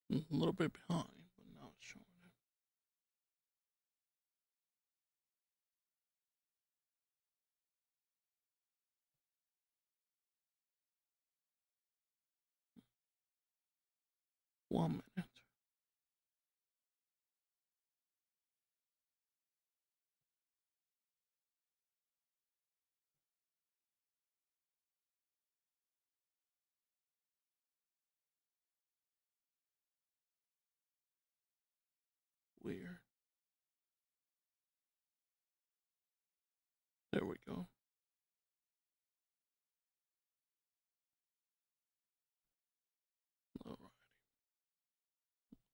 A little bit behind, but now it's showing it. 1 minute. Weird. There we go. Alright,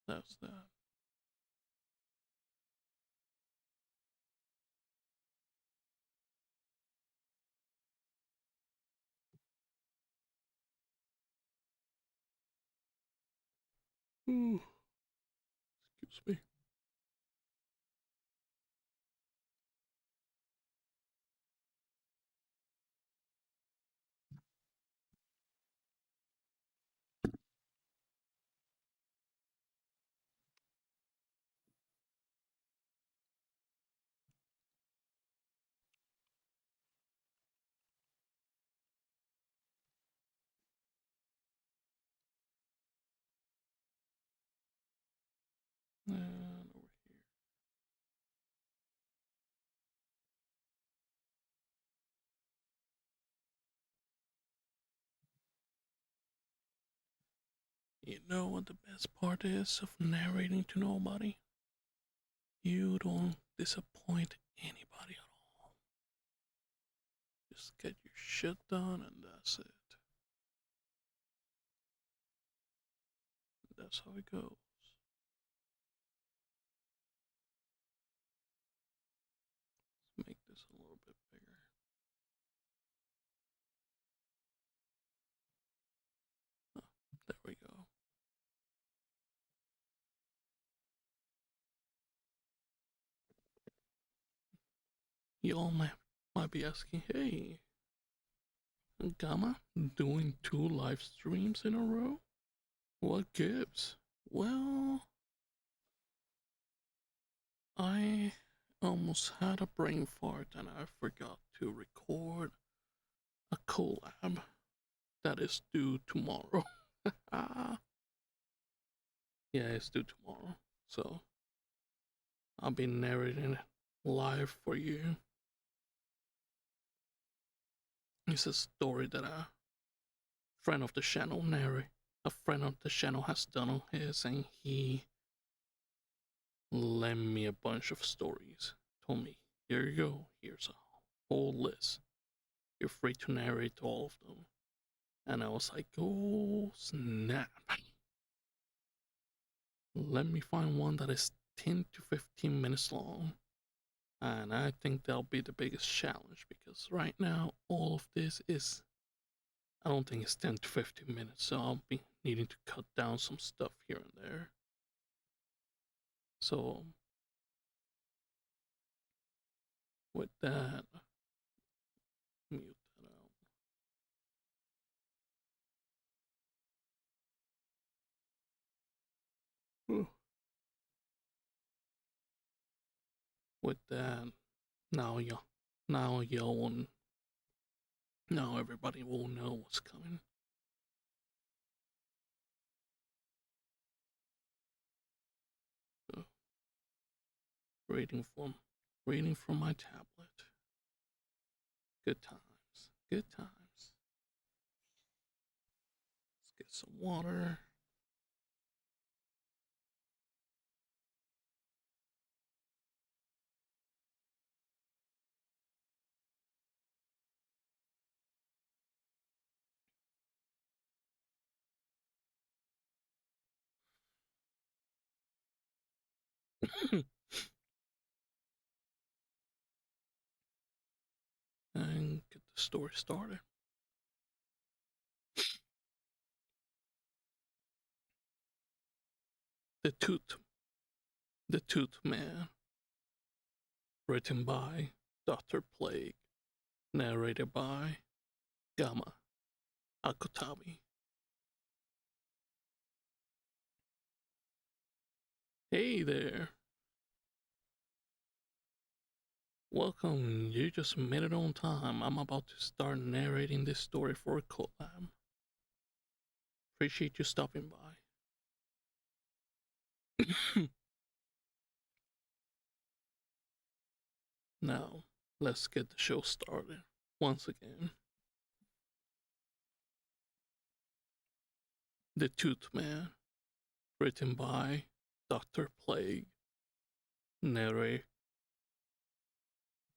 that's that. Ooh, excuse me. And over here. You know what the best part is of narrating to nobody? You don't disappoint anybody at all. Just get your shit done and that's it. That's how it goes. Let's make this a little bit bigger. Oh, there we go. Y'all might be asking, hey, Gamma doing 2 live streams in a row? What gives? Well, I almost had a brain fart and I forgot to record a collab that is due tomorrow. Yeah, it's due tomorrow. So I'll be narrating it live for you. It's a story that a friend of the channel has done on his, and he lent me a bunch of stories. Told me, here you go, here's a whole list. You're free to narrate all of them. And I was like, oh snap. Let me find one that is 10 to 15 minutes long. And I think that'll be the biggest challenge because right now, all of this is, I don't think it's 10 to 15 minutes. So I'll be needing to cut down some stuff here and there. So, with that, mute that out. Whew. With that, now now everybody will know what's coming. So, reading from my tablet. Good times. Good times. Let's get some water. And get the story started. The Tooth, the Tooth Man, written by Dr. Plague, narrated by Gamma Akutami. Hey there. Welcome. You just made it on time. I'm about to start narrating this story for a collab. Appreciate you stopping by. Now, let's get the show started. Once again, The Tooth Man, written by Dr. Plague. Narrate.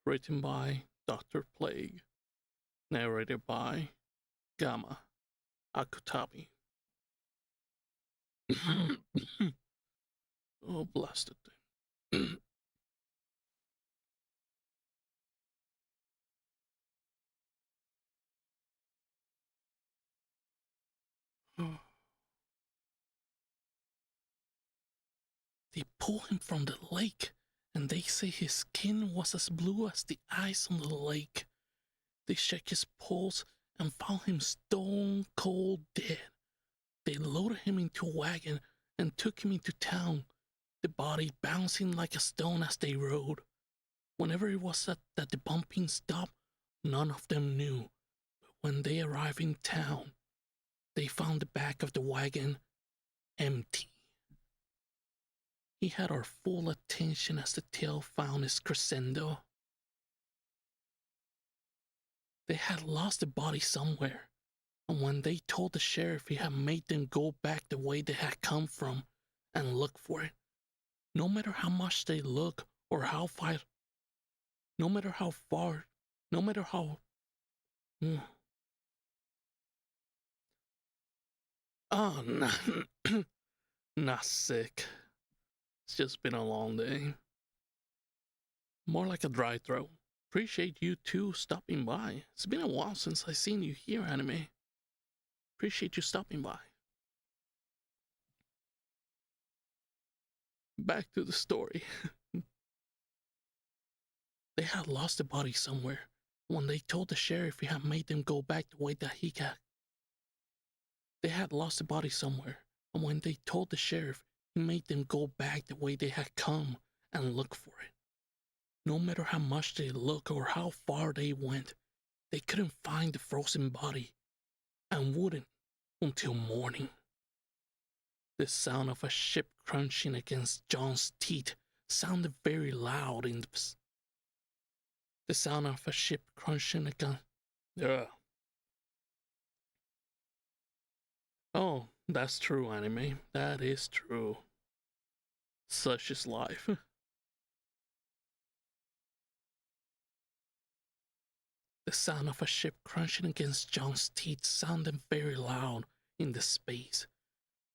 Written by Dr. Plague. Narrated by Gamma Akutami. Oh, blasted thing. They pull him from the lake, and they say his skin was as blue as the ice on the lake. They checked his pulse and found him stone cold dead. They loaded him into a wagon and took him into town, the body bouncing like a stone as they rode. Whenever it was that the bumping stopped, none of them knew. But when they arrived in town, they found the back of the wagon empty. He had our full attention as the tale found its crescendo. They had lost the body somewhere, and when they told the sheriff, he had made them go back the way they had come from and look for it. No matter how much they look or how far, no matter how far, no matter how. Oh, not sick. It's just been a long day. More like a dry throat. Appreciate you two stopping by. It's been a while since I seen you here, anime. Appreciate you stopping by. Back to the story. They had lost the body somewhere. When they told the sheriff, he had made them go back the way that he had. They had lost the body somewhere, and when they told the sheriff, he made them go back the way they had come and look for it. No matter how much they looked or how far they went, they couldn't find the frozen body, and wouldn't until morning. The sound of a ship crunching against John's teeth sounded very loud in the sound of a ship crunching against. Oh, that's true, anime. That is true. Such is life. The sound of a ship crunching against John's teeth sounded very loud in the space,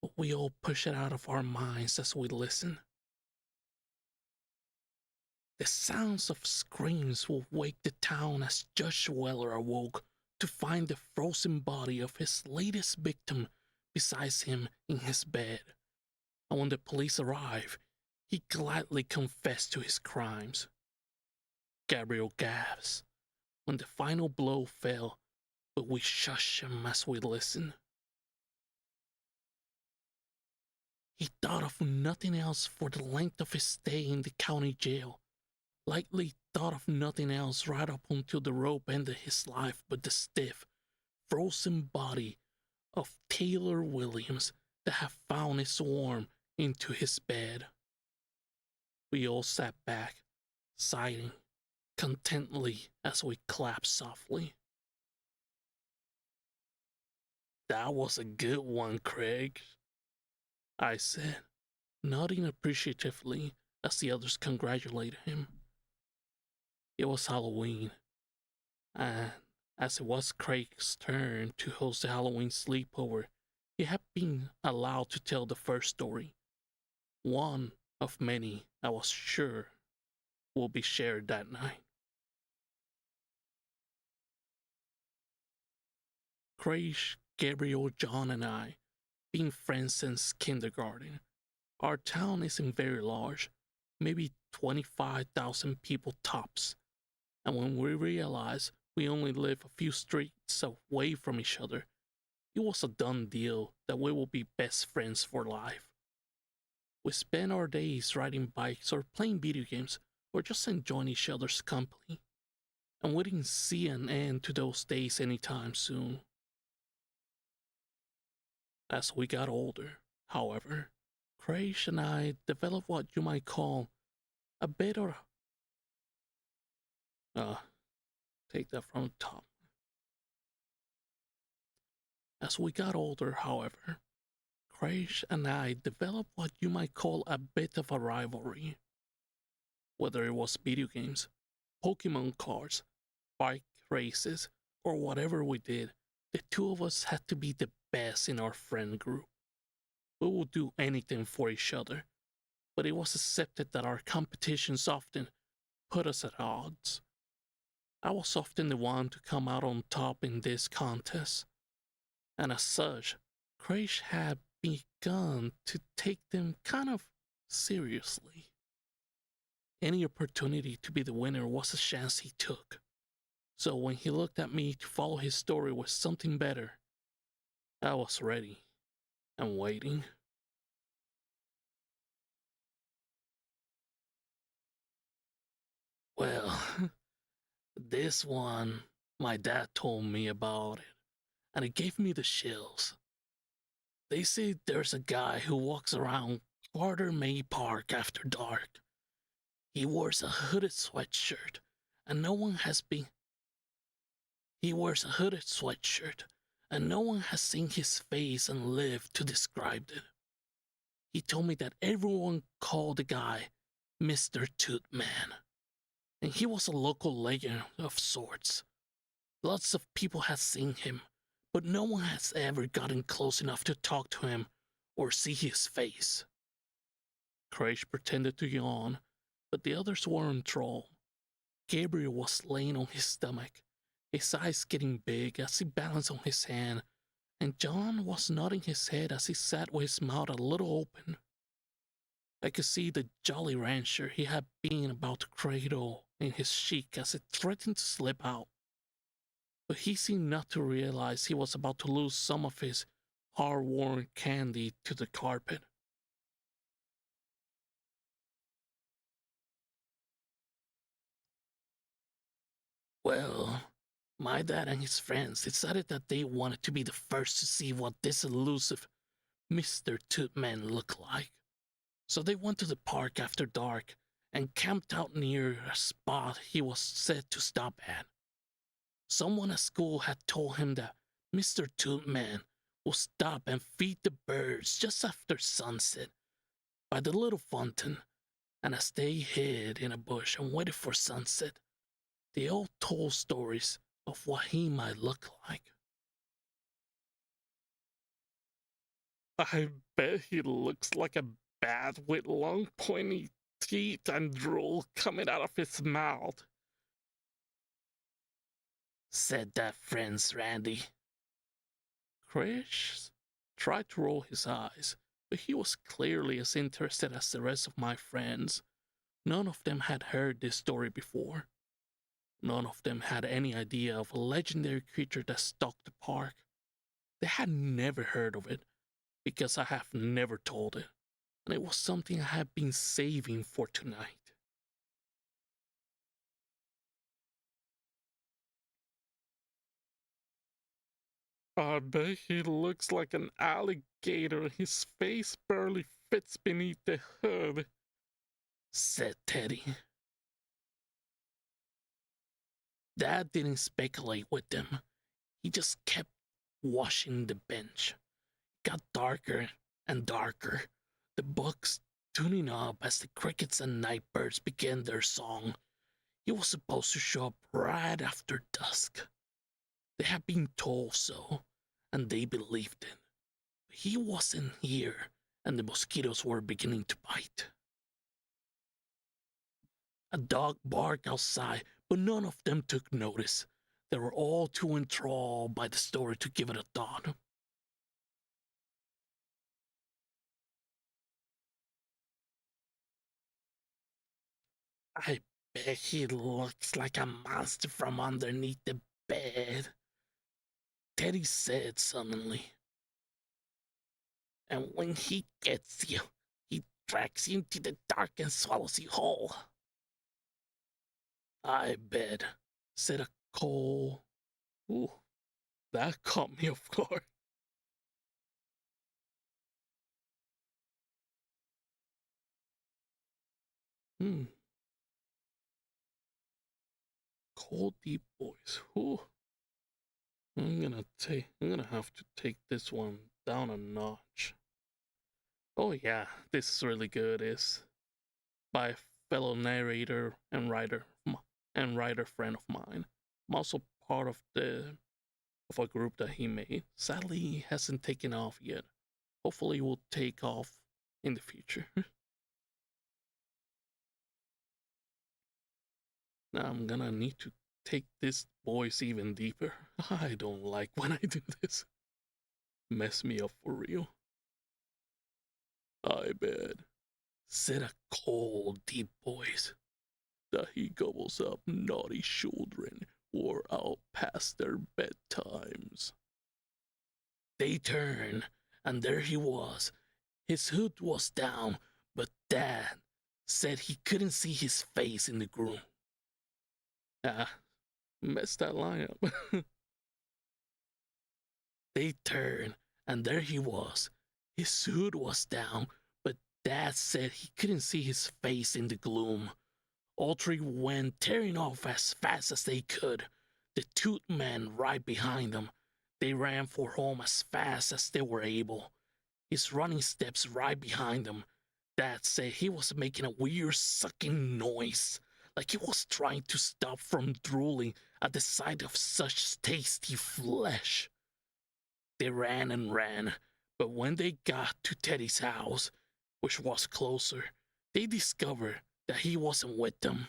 but we all push it out of our minds as we listen. The sounds of screams will wake the town as Judge Weller awoke to find the frozen body of his latest victim beside him in his bed. And when the police arrived, he gladly confessed to his crimes. Gabriel gasps when the final blow fell, but we shush him as we listen. He thought of nothing else for the length of his stay in the county jail. Likely thought of nothing else right up until the rope ended his life but the stiff, frozen body of Taylor Williams that had found its worm into his bed. We all sat back, sighing contentedly as we clapped softly. That was a good one, Craig, I said, nodding appreciatively as the others congratulated him. It was Halloween, and as it was Craig's turn to host the Halloween sleepover, he had been allowed to tell the first story, one of many I was sure will be shared that night. Craig, Gabriel, John, and I, been friends since kindergarten. Our town isn't very large, maybe 25,000 people tops. And when we realized we only live a few streets away from each other, it was a done deal that we will be best friends for life. We spent our days riding bikes or playing video games or just enjoying each other's company. And we didn't see an end to those days anytime soon. As we got older, however, Craig and I developed what you might call a bit of uh take that from the top. As we got older, however, Craig and I developed what you might call a bit of a rivalry. Whether it was video games, Pokemon cards, bike races, or whatever we did, the two of us had to be the best in our friend group. We would do anything for each other, but it was accepted that our competitions often put us at odds. I was often the one to come out on top in this contest, and as such, Craig had begun to take them kind of seriously. Any opportunity to be the winner was a chance he took. So when he looked at me to follow his story with something better, I was ready and waiting. Well, this one, my dad told me about it, and it gave me the chills. They say there's a guy who walks around Carter May Park after dark. He wears a hooded sweatshirt, and no one has been. He wears a hooded sweatshirt, and no one has seen his face and lived to describe it. He told me that everyone called the guy Mr. Toot Man, and he was a local legend of sorts. Lots of people had seen him, but no one has ever gotten close enough to talk to him or see his face. Craig pretended to yawn, but the others were enthralled. Gabriel was laying on his stomach, his eyes getting big as he balanced on his hand, and John was nodding his head as he sat with his mouth a little open. I could see the Jolly Rancher he had been about to cradle in his cheek as it threatened to slip out. But he seemed not to realize he was about to lose some of his hard-worn candy to the carpet. Well, my dad and his friends decided that they wanted to be the first to see what this elusive Mr. Tootman looked like. So they went to the park after dark and camped out near a spot he was said to stop at. Someone at school had told him that Mr. Tootman will stop and feed the birds just after sunset by the little fountain, and as they hid in a bush and waited for sunset, they all told stories of what he might look like. I bet he looks like a bat with long pointy teeth and drool coming out of his mouth, said that friend's Randy. Chris tried to roll his eyes, but he was clearly as interested as the rest of my friends. None of them had heard this story before. None of them had any idea of a legendary creature that stalked the park. They had never heard of it, because I have never told it, and it was something I had been saving for tonight. I bet he looks like an alligator. His face barely fits beneath the hood, said Teddy. Dad didn't speculate with them. He just kept washing the bench. It got darker and darker, the books tuning up as the crickets and nightbirds began their song. He was supposed to show up right after dusk. They had been told so, and they believed it. But he wasn't here, and the mosquitoes were beginning to bite. A dog barked outside, but none of them took notice. They were all too enthralled by the story to give it a thought. I bet he looks like a monster from underneath the bed, Teddy said suddenly. And when he gets you, he drags you into the dark and swallows you whole. I bet, said a coal. Ooh, that caught me off guard. Hmm, cold deep voice. Ooh, I'm gonna have to take this one down a notch. Oh yeah, this is really good. Is by a fellow narrator and writer friend of mine. I'm also part of a group that he made. Sadly, he hasn't taken off yet. Hopefully, it will take off in the future. Now I'm gonna need to take this voice even deeper. I don't like when I do this. Mess me up for real. I bet. Said a cold, deep voice that he gobbles up naughty children who are out past their bedtimes. They turn, and there he was. His hood was down, but Dad said he couldn't see his face in the gloom. Ah, messed that line up. They turned, and there he was. His hood was down, but Dad said he couldn't see his face in the gloom. All three went tearing off as fast as they could, the Toot Man right behind them. They ran for home as fast as they were able, his running steps right behind them. Dad said he was making a weird sucking noise, like he was trying to stop from drooling at the sight of such tasty flesh. They ran and ran, but when they got to Teddy's house, which was closer, they discovered that he wasn't with them.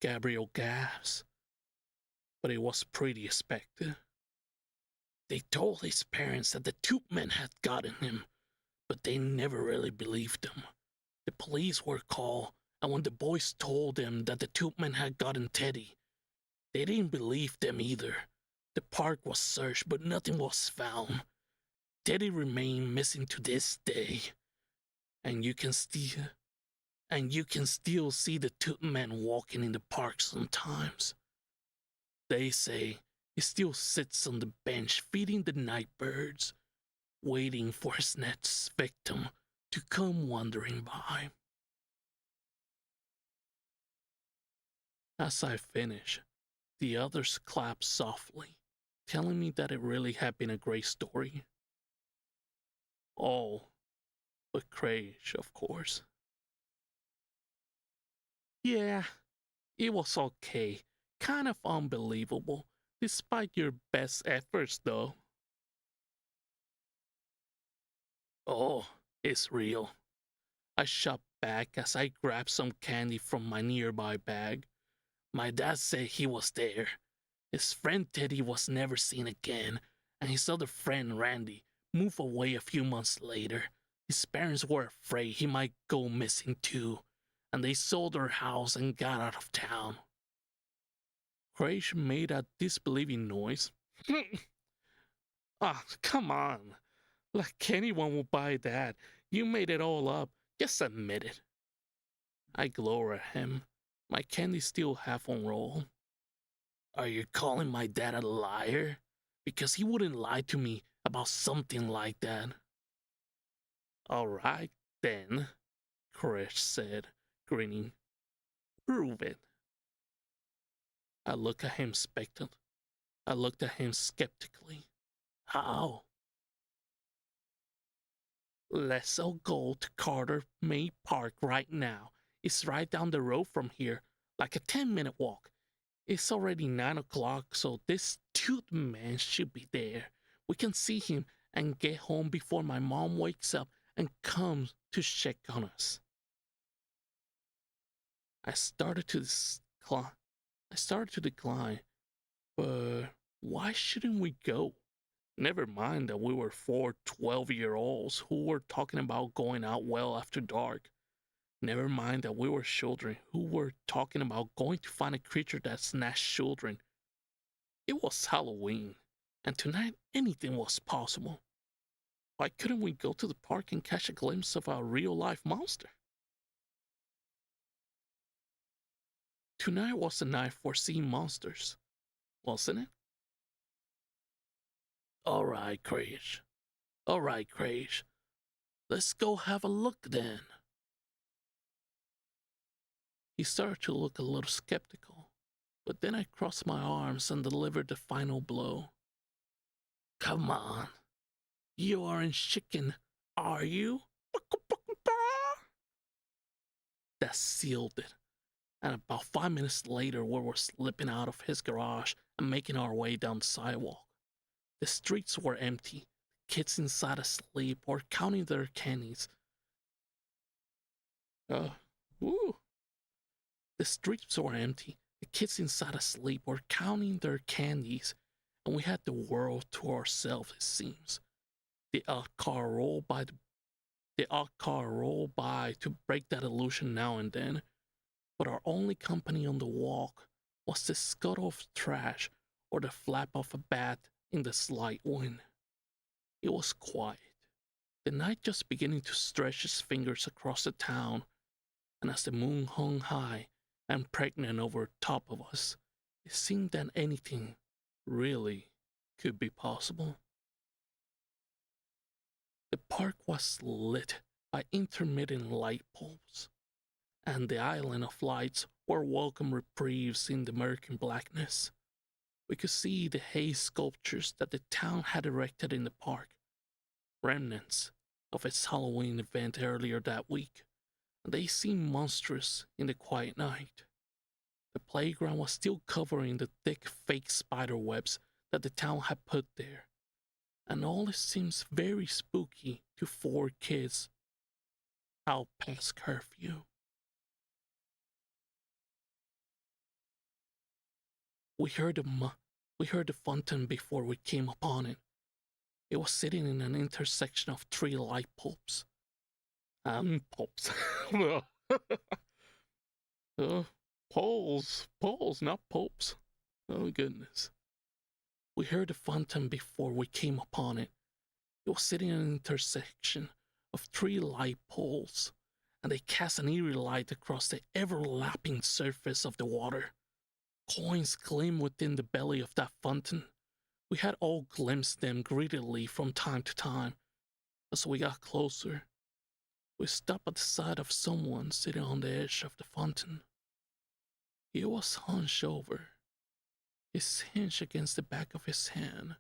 Gabriel gasped, but it was pretty expected. They told his parents that the two men had gotten him, but they never really believed them. The police were called, and when the boys told them that the two men had gotten Teddy, they didn't believe them either. The park was searched, but nothing was found. Teddy remained missing to this day, and you can still see the two men walking in the park sometimes. They say he still sits on the bench feeding the night birds, waiting for his next victim to come wandering by. As I finish, the others clap softly, telling me that it really had been a great story. All but Crage, of course. Yeah, it was okay. Kind of unbelievable, despite your best efforts, though. Oh, it's real. I shot back as I grabbed some candy from my nearby bag. My dad said he was there. His friend Teddy was never seen again, and his other friend Randy moved away a few months later. His parents were afraid he might go missing too, and they sold their house and got out of town. Craig made a disbelieving noise. Ah, come on. Like anyone would buy that. You made it all up. Just admit it. I glare at him, my candy still half unrolled. Are you calling my dad a liar? Because he wouldn't lie to me about something like that. All right, then, Koresh said, grinning. Prove it. I looked at him expectant. I looked at him skeptically. How? Let's all go to Carter May Park right now. It's right down the road from here, like a 10-minute walk. It's already 9 o'clock, so this tooth man should be there. We can see him and get home before my mom wakes up and comes to check on us. I started to decline, but why shouldn't we go? Never mind that we were 4 12-year-olds who were talking about going out well after dark. Never mind that we were children who were talking about going to find a creature that snatched children. It was Halloween, and tonight anything was possible. Why couldn't we go to the park and catch a glimpse of a real life monster? Tonight was the night for seeing monsters, wasn't it? Alright, Craish. Alright, Craish. Let's go have a look then. He started to look a little skeptical, but then I crossed my arms and delivered the final blow. Come on. You aren't chicken, are you? That sealed it. And about 5 minutes later, we were slipping out of his garage and making our way down the sidewalk. The streets were empty. Kids inside asleep or counting their candies. Ooh. The streets were empty. The kids inside asleep or counting their candies. And we had the world to ourselves, it seems. The odd car rolled by to break that illusion now and then. But our only company on the walk was the scuttle of trash or the flap of a bat in the slight wind. It was quiet, the night just beginning to stretch its fingers across the town, and as the moon hung high and pregnant over top of us, it seemed that anything, really, could be possible. The park was lit by intermittent light bulbs, and the island of lights were welcome reprieves in the murky blackness. We could see the haze sculptures that the town had erected in the park, remnants of its Halloween event earlier that week, and they seemed monstrous in the quiet night. The playground was still covering the thick fake spider webs that the town had put there, and all it seems very spooky to 4 kids out past curfew. We heard the fountain before we came upon it. It was sitting in an intersection of 3 light bulbs. Bulbs. Poles, not popes. Oh, goodness. We heard the fountain before we came upon it. It was sitting in an intersection of 3 light poles, and they cast an eerie light across the ever-lapping surface of the water. Coins gleamed within the belly of that fountain. We had all glimpsed them greedily from time to time. As we got closer, we stopped at the side of someone sitting on the edge of the fountain. He was hunched over, his hinge against the back of his hand,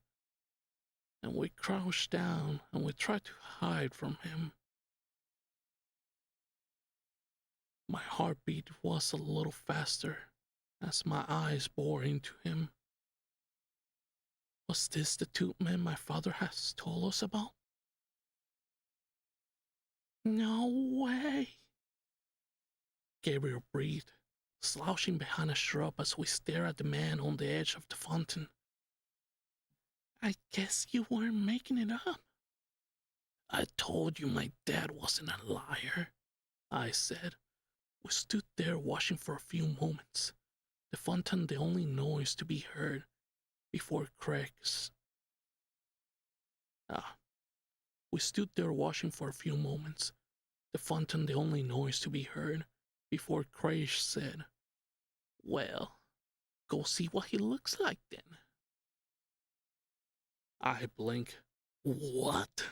and we crouched down and we tried to hide from him. My heartbeat was a little faster as my eyes bored into him. Was this the two men my father has told us about? No way! Gabriel breathed, slouching behind a shrub as we stared at the man on the edge of the fountain. I guess you weren't making it up. I told you my dad wasn't a liar, I said. We stood there watching for a few moments, the fountain the only noise to be heard before cracks. We stood there watching for a few moments, the fountain the only noise to be heard before Crash said, Well, go see what he looks like then. I blink. What?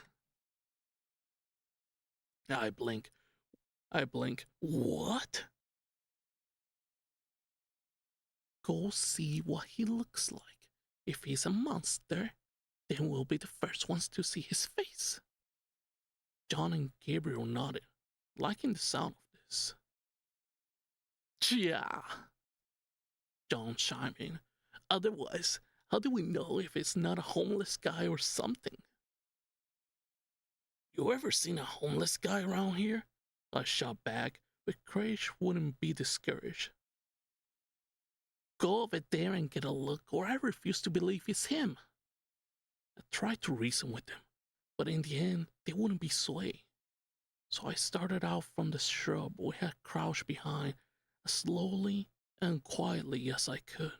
I blink. What? Go see what he looks like. If he's a monster, then we'll be the first ones to see his face. John and Gabriel nodded, liking the sound of this. Yeah, John chimed in. Otherwise, how do we know if it's not a homeless guy or something? You ever seen a homeless guy around here? I shot back, but Crash wouldn't be discouraged. Go over there and get a look, or I refuse to believe it's him. I tried to reason with them, but in the end, they wouldn't be swayed. So I started out from the shrub we had crouched behind as slowly and quietly as I could.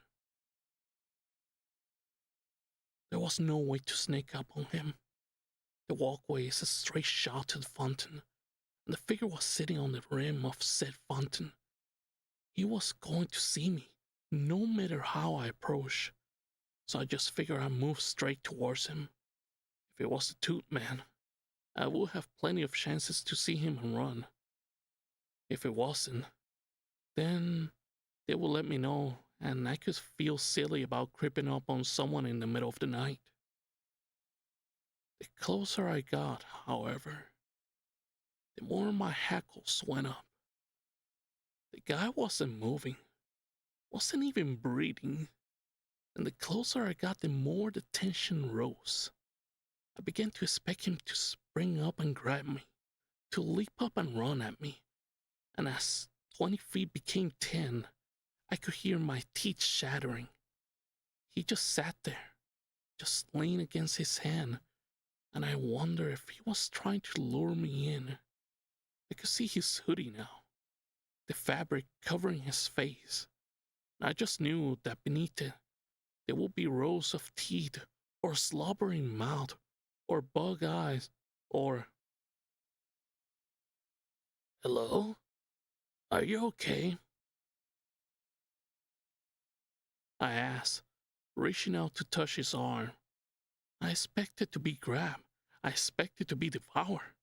There was no way to sneak up on him. The walkway is a straight shot to the fountain, and the figure was sitting on the rim of said fountain. He was going to see me, no matter how I approach, so I just figured I'd move straight towards him. If it was the Tooth Man, I would have plenty of chances to see him and run. If it wasn't, then they would let me know, and I could feel silly about creeping up on someone in the middle of the night. The closer I got, however, the more my hackles went up. The guy wasn't moving, wasn't even breathing, and the closer I got, the more the tension rose. I began to expect him to spring up and grab me, to leap up and run at me, and as 20 feet became 10, I could hear my teeth shattering. He just sat there, just leaned against his hand, and I wonder if he was trying to lure me in. I could see his hoodie now, the fabric covering his face, and I just knew that beneath it, there would be rows of teeth, or slobbering mouth, or bug eyes, or... Hello? Are you okay? I asked, reaching out to touch his arm. I expected to be grabbed. I expected to be devoured.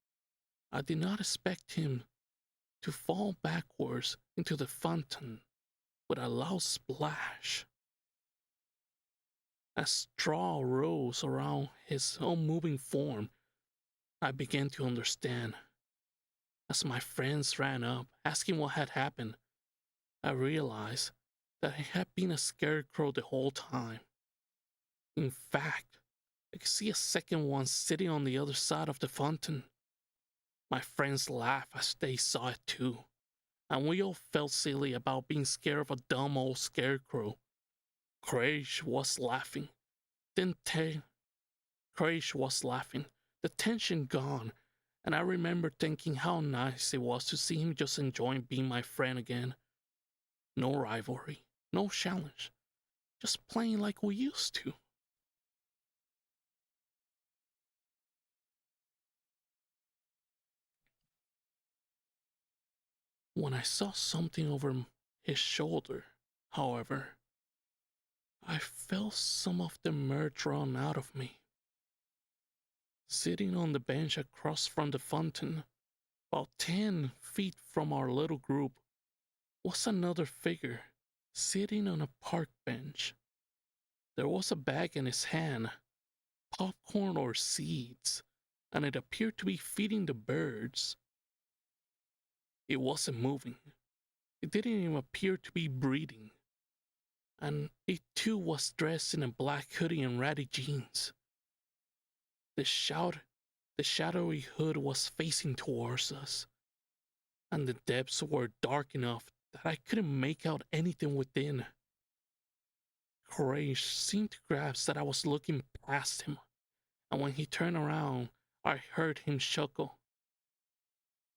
I did not expect him to fall backwards into the fountain with a loud splash. As straw rose around his unmoving form, I began to understand. As my friends ran up, asking what had happened, I realized that I had been a scarecrow the whole time. In fact, I could see a second one sitting on the other side of the fountain. My friends laughed as they saw it too, and we all felt silly about being scared of a dumb old scarecrow. Craig was laughing. Craig was laughing, the tension gone, and I remember thinking how nice it was to see him just enjoying being my friend again. No rivalry, no challenge, just playing like we used to. When I saw something over his shoulder, however, I felt some of the mirth drawn out of me. Sitting on the bench across from the fountain, about 10 feet from our little group, was another figure sitting on a park bench. There was a bag in his hand, popcorn or seeds, and it appeared to be feeding the birds. It wasn't moving. It didn't even appear to be breathing. And it too was dressed in a black hoodie and ratty jeans. The shadowy hood was facing towards us, and the depths were dark enough that I couldn't make out anything within. Craig seemed to grasp that I was looking past him, and when he turned around, I heard him chuckle.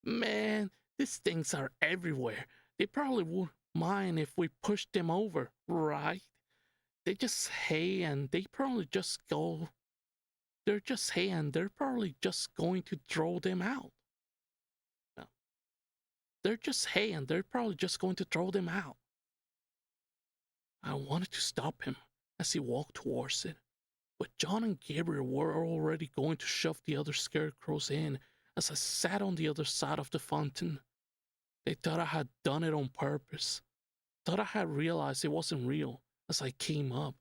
Man, these things are everywhere. They probably would mind if we pushed them over, right? They just hay and they probably just go. They're just hay and they're probably just going to throw them out. No. They're just hay and they're probably just going to throw them out. I wanted to stop him as he walked towards it, but John and Gabriel were already going to shove the other scarecrows in as I sat on the other side of the fountain. They thought I had done it on purpose, thought I had realized it wasn't real as I came up,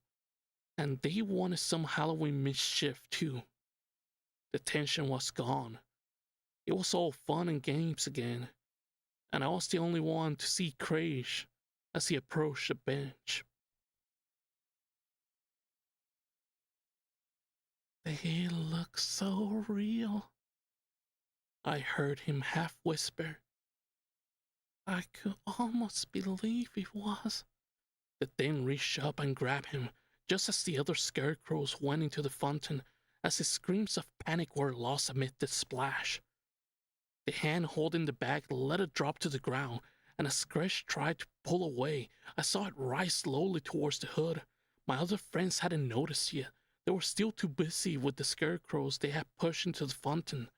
and they wanted some Halloween mischief too. The tension was gone. It was all fun and games again, and I was the only one to see Craig as he approached the bench. They look so real, I heard him half whisper. I could almost believe it was. The thing reached up and grabbed him just as the other scarecrows went into the fountain, as his screams of panic were lost amid the splash. The hand holding the bag let it drop to the ground, and as Craig tried to pull away, I saw it rise slowly towards the hood. My other friends hadn't noticed yet. They were still too busy with the scarecrows they had pushed into the fountain,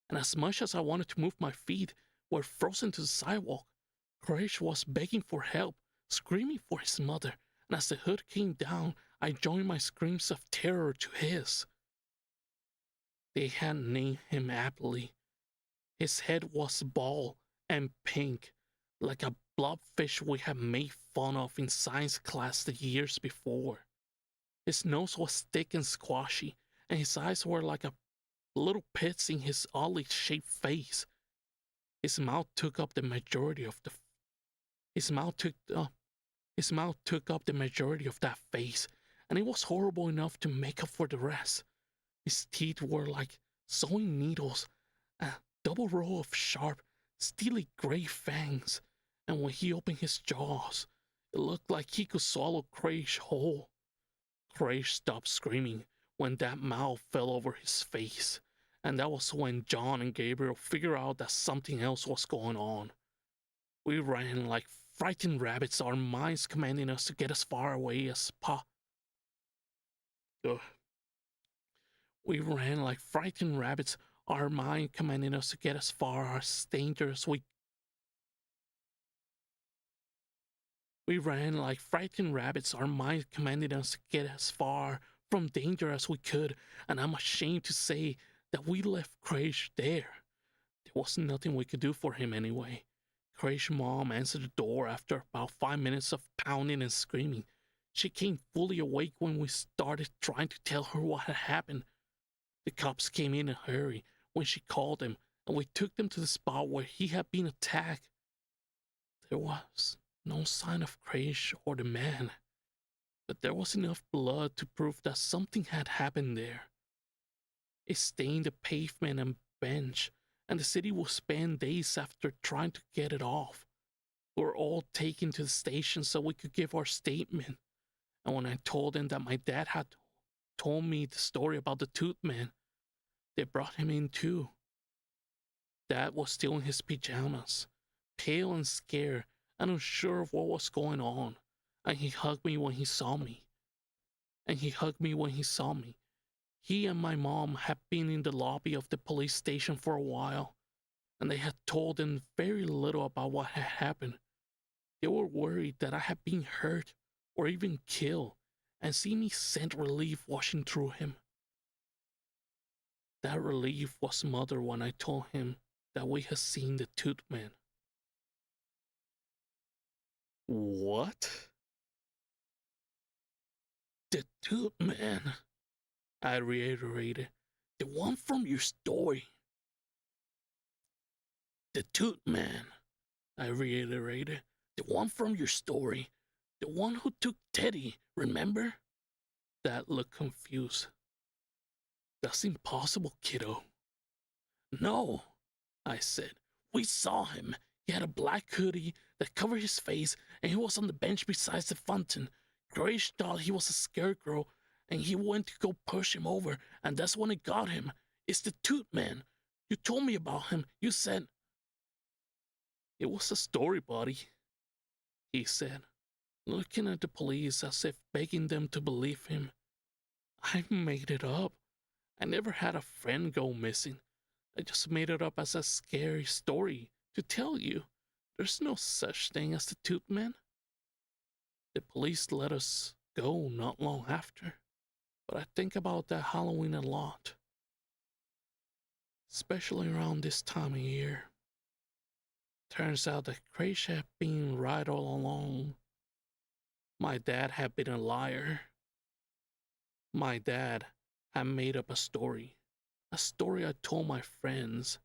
and as much as I wanted to move my feet, were frozen to the sidewalk. Courage was begging for help, screaming for his mother, and as the hood came down, I joined my screams of terror to his. They had named him aptly. His head was bald and pink, like a blobfish we had made fun of in science class the years before. His nose was thick and squashy, and his eyes were like a little pits in his oddly shaped face. His mouth took up the majority of the his mouth took his mouth took up the majority of that face, and it was horrible enough to make up for the rest. His teeth were like sewing needles, a double row of sharp, steely gray fangs, and when he opened his jaws, it looked like he could swallow Craig whole. Craig stopped screaming when that mouth fell over his face, and that was when John and Gabriel figured out that something else was going on. We ran like frightened rabbits, our minds commanding us to get as far away as We ran like frightened rabbits, our mind commanding us to get as far as dangerous we ran like frightened rabbits, our mind commanding us to get as far from danger as we could, and I'm ashamed to say that we left Craig there. There was nothing we could do for him anyway. Craig's mom answered the door after about 5 minutes of pounding and screaming. She came fully awake when we started trying to tell her what had happened. The cops came in a hurry when she called them, and we took them to the spot where he had been attacked. There was no sign of Craig or the man, but there was enough blood to prove that something had happened there. It stained the pavement and bench, and the city would spend days after trying to get it off. We were all taken to the station so we could give our statement, and when I told them that my dad had told me the story about the tooth man, they brought him in too. Dad was still in his pajamas, pale and scared and unsure of what was going on, and he hugged me when he saw me. He and my mom had been in the lobby of the police station for a while, and they had told him very little about what had happened. They were worried that I had been hurt or even killed, and see me sent relief washing through him. That relief was smothered when I told him that we had seen the tooth man. What? The tooth man, I reiterated. The one from your story. The tooth man, I reiterated. The one from your story. The one who took Teddy, remember? Dad looked confused. That's impossible, kiddo. No, I said. We saw him. He had a black hoodie that covered his face, and he was on the bench beside the fountain. Grace thought he was a scarecrow, and he went to go push him over, and that's when it got him. It's the tooth man. You told me about him. You said... It was a story, buddy, he said, looking at the police as if begging them to believe him. I made it up. I never had a friend go missing. I just made it up as a scary story to tell you. There's no such thing as the tooth man. The police let us go not long after, but I think about that Halloween a lot, especially around this time of year. Turns out that Craig had been right all along. My dad had been a liar. My dad had made up a story I told my friends,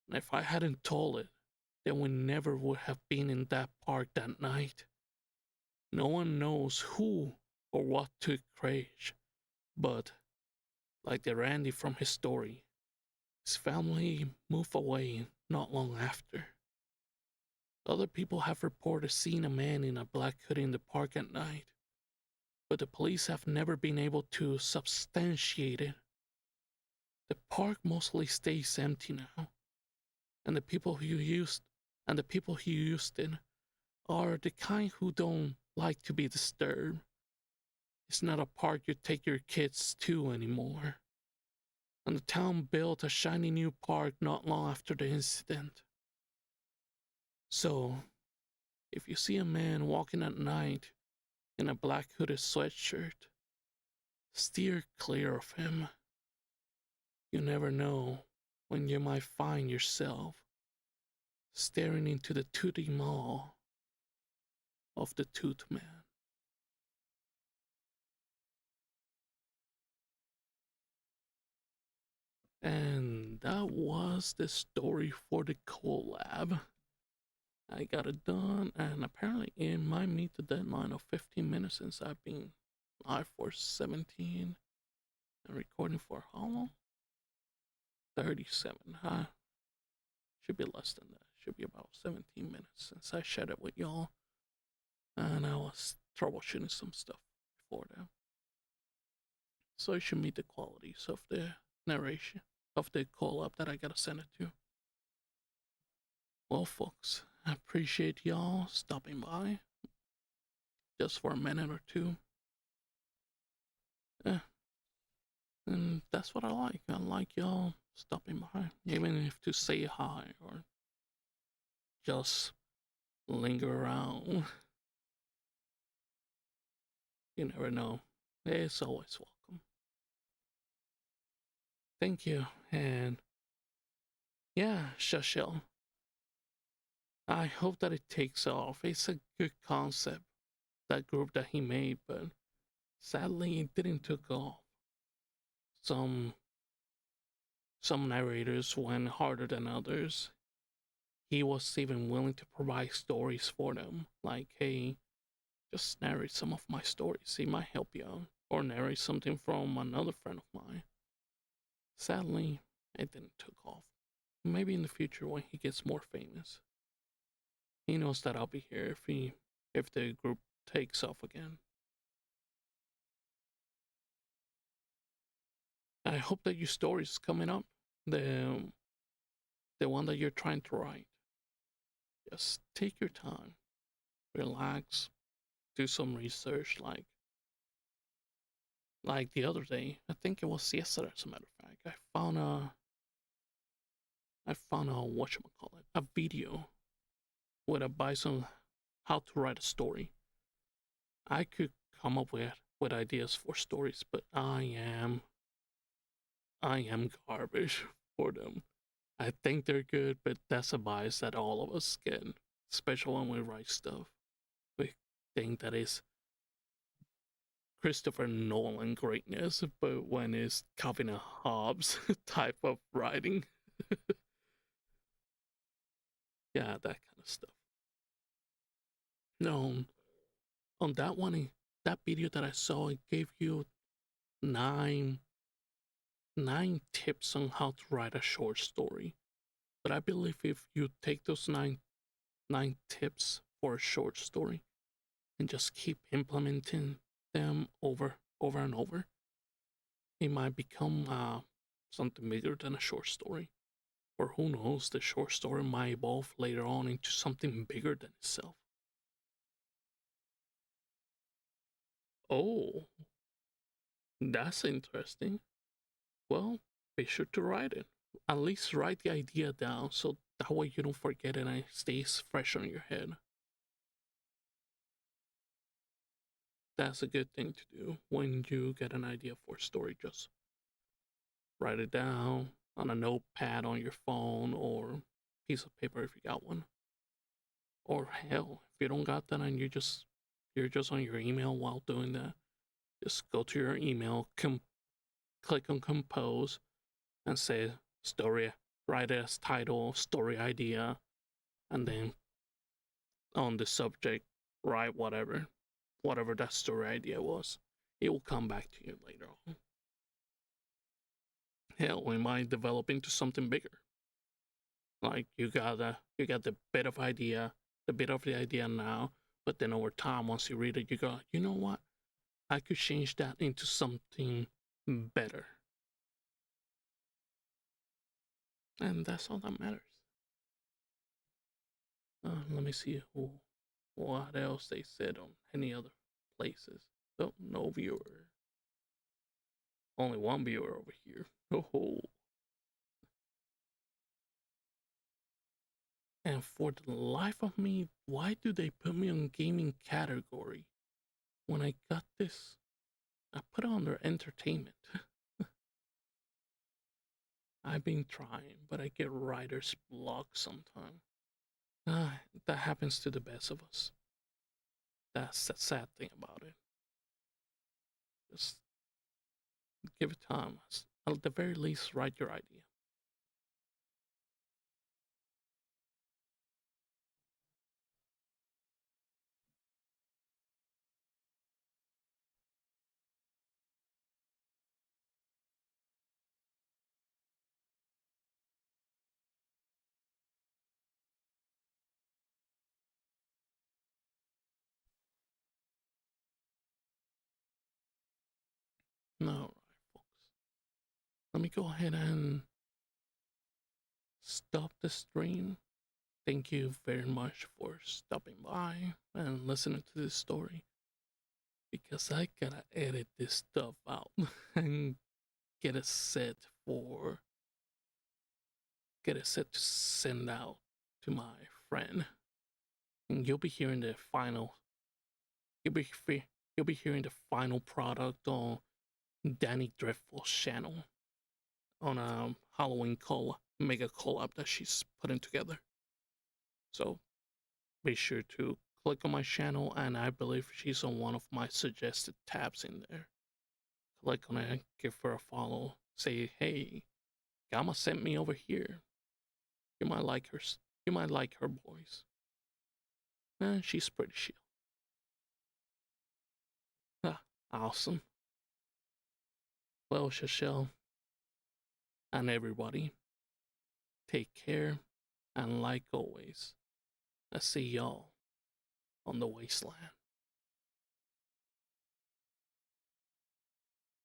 and if I hadn't told it, then we never would have been in that park that night. No one knows who or what took Craig, but, like the Randy from his story, his family moved away not long after. Other people have reported seeing a man in a black hoodie in the park at night, but the police have never been able to substantiate it. The park mostly stays empty now, and the people who used it are the kind who don't like to be disturbed. It's not a park you take your kids to anymore. And the town built a shiny new park not long after the incident. So, if you see a man walking at night in a black hooded sweatshirt, steer clear of him. You never know when you might find yourself staring into the toothy maw of the Tooth Man. And that was the story for the collab. I got it done, and apparently it might meet the deadline of 15 minutes since I've been live for 17 and recording for how long? 37, huh? Should be less than that. Should be about 17 minutes since I shared it with y'all. And I was troubleshooting some stuff before that. So it should meet the qualities of the narration of the collab that I gotta send it to. Well, folks, I appreciate y'all stopping by just for a minute or two. Yeah, and that's what I like. I like y'all stopping by, even if to say hi or just linger around. You never know. It's always welcome. Thank you, and yeah, Shashil. I hope that it takes off. It's a good concept, that group that he made, but sadly it didn't take off. Some some narrators went harder than others. He was even willing to provide stories for them, like, hey, just narrate some of my stories. It might help you out. Or narrate something from another friend of mine. Sadly, it didn't take off. Maybe in the future when he gets more famous. He knows that I'll be here if the group takes off again. I hope that your story is coming up. The one that you're trying to write. Just take your time. Relax. Do some research like the other day. I think it was yesterday as a matter of fact. I found a whatchamacallit, a video with advice on how to write a story. I could come up with ideas for stories, but I am garbage for them. I think they're good, but that's a bias that all of us get, especially when we write stuff. We think that is Christopher Nolan greatness, but when it's Calvin and Hobbes type of writing, yeah, that kind of stuff. No, on that one, that video that I saw, it gave you nine nine tips on how to write a short story. But I believe if you take those nine tips for a short story and just keep implementing them over and over, it might become something bigger than a short story. Or who knows, the short story might evolve later on into something bigger than itself. Oh, that's interesting. Well, be sure to write it. At least write the idea down so that way you don't forget it and it stays fresh on your head. That's a good thing to do when you get an idea for a story. Just write it down on a notepad on your phone or piece of paper if you got one. Or hell, if you don't got that and you're just on your email while doing that, just go to your email, click on compose, and say story, write it as title, story idea, and then on the subject, write whatever that story idea was. It will come back to you later on. Hell, we might develop into something bigger. Like you got the bit of the idea now, but then over time, once you read it, you go, you know what? I could change that into something better. And that's all that matters. Let me see what else they said on any other places. So no viewer. Only one viewer over here. Oh. And for the life of me, why do they put me on gaming category? When I got this, I put it under entertainment. I've been trying, but I get writer's block sometimes. That happens to the best of us. That's the sad thing about it. Just give it time. At the very least, write your idea. No, right, folks. Let me go ahead and stop the stream. Thank you very much for stopping by and listening to this story. Because I gotta edit this stuff out and get it set for get it set to send out to my friend. And you'll be hearing the final you'll be you'll be hearing the final product on Danny Driftful's channel on a Halloween mega collab that she's putting together. So be sure to click on my channel, and I believe she's on one of my suggested tabs in there. Click on it, give her a follow, say, hey, Gamma sent me over here. You might like her. You might like her voice. And she's pretty chill. Ah, awesome. Well, Shashelle and everybody, take care, and like always, I see y'all on the wasteland.